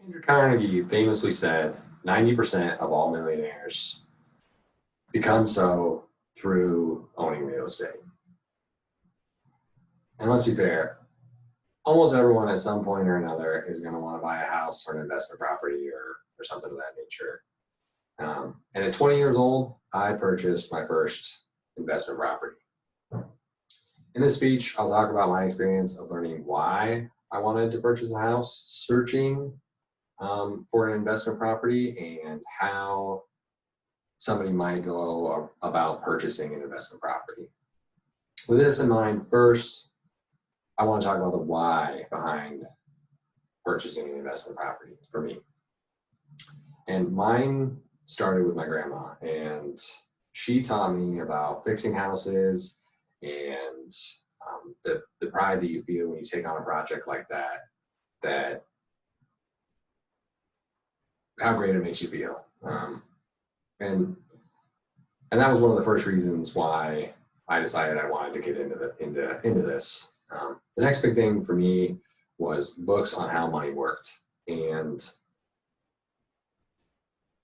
Andrew Carnegie famously said 90% of all millionaires become so through owning real estate. And let's be fair, almost everyone at some point or another is going to want to buy a house or an investment property or something of that nature. And at 20 years old, I purchased my first investment property. In this speech, I'll talk about my experience of learning why I wanted to purchase a house, searching for an investment property, and how somebody might go about purchasing an investment property. With this in mind, first, I want to talk about the why behind purchasing an investment property for me. And mine started with my grandma, and she taught me about fixing houses and the pride that you feel when you take on a project like that how great it makes you feel. And that was one of the first reasons why I decided I wanted to get into this. The next big thing for me was books on how money worked. And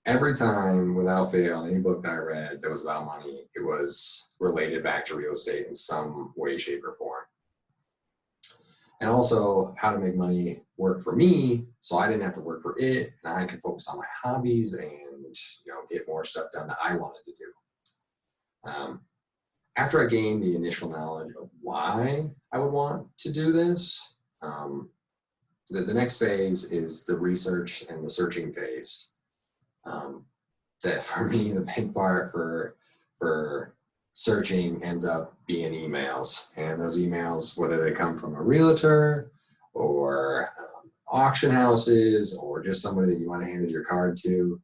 every time, without fail, any book that I read that was about money, it was related back to real estate in some way, shape, or form. And also how to make money work for me so I didn't have to work for it, and I could focus on my hobbies and get more stuff done that I wanted to do. After I gained the initial knowledge of why I would want to do this, the next phase is the research and the searching phase. That for me, the big part for searching ends up being emails. And those emails, whether they come from a realtor or auction houses or just somebody that you want to hand your card to,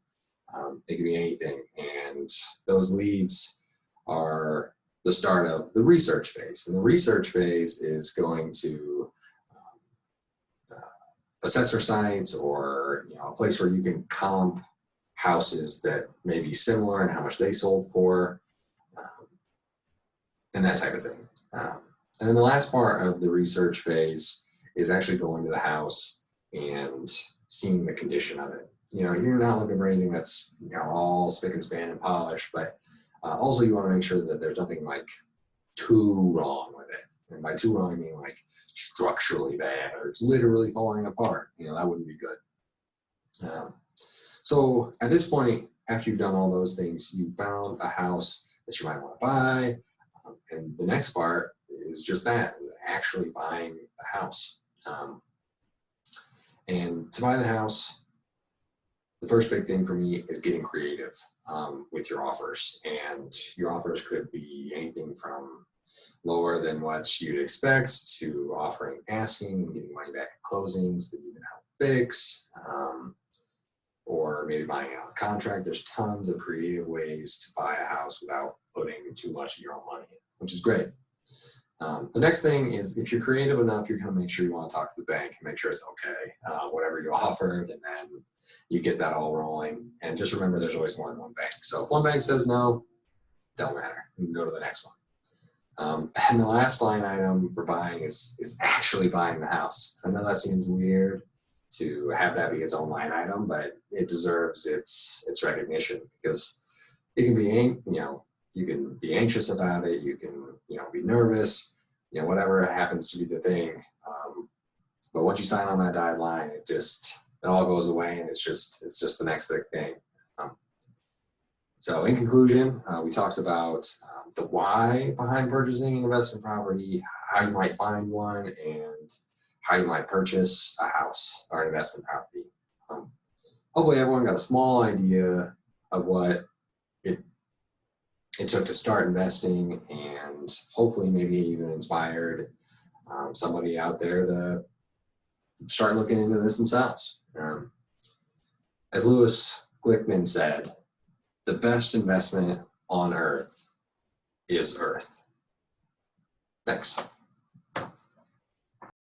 it can be anything. And those leads are the start of the research phase. And the research phase is going to assessor sites or a place where you can comp houses that may be similar and how much they sold for, and that type of thing. And then the last part of the research phase is actually going to the house and seeing the condition of it. You're not looking for anything that's all spick and span and polished, but also you want to make sure that there's nothing like too wrong with it. And by too wrong, I mean like structurally bad or it's literally falling apart. That wouldn't be good. So at this point, after you've done all those things, you've found a house that you might want to buy. And the next part is just that, is actually buying the house. And to buy the house, the first big thing for me is getting creative with your offers. And your offers could be anything from lower than what you'd expect to offering asking and getting money back at closings that you can help fix. Or maybe buying out a contract. There's tons of creative ways to buy a house without putting too much of your own money in, which is great. The next thing is, if you're creative enough, you're going to make sure you want to talk to the bank and make sure it's okay, whatever you offered, and then you get that all rolling. And just remember, there's always more than one bank. So if one bank says no, don't matter. You can go to the next one. And the last line item for buying is actually buying the house. I know that seems weird to have that be its own line item, but it deserves its recognition, because it can be, you can be anxious about it, you can, be nervous, whatever happens to be the thing. But once you sign on that dotted line, it all goes away, and it's just the next big thing. So in conclusion, we talked about the why behind purchasing an investment property, how you might find one, and how you might purchase a house or an investment property. Hopefully everyone got a small idea of what it took to start investing, and hopefully maybe even inspired somebody out there to start looking into this themselves. As Louis Glickman said, the best investment on earth is earth. Thanks.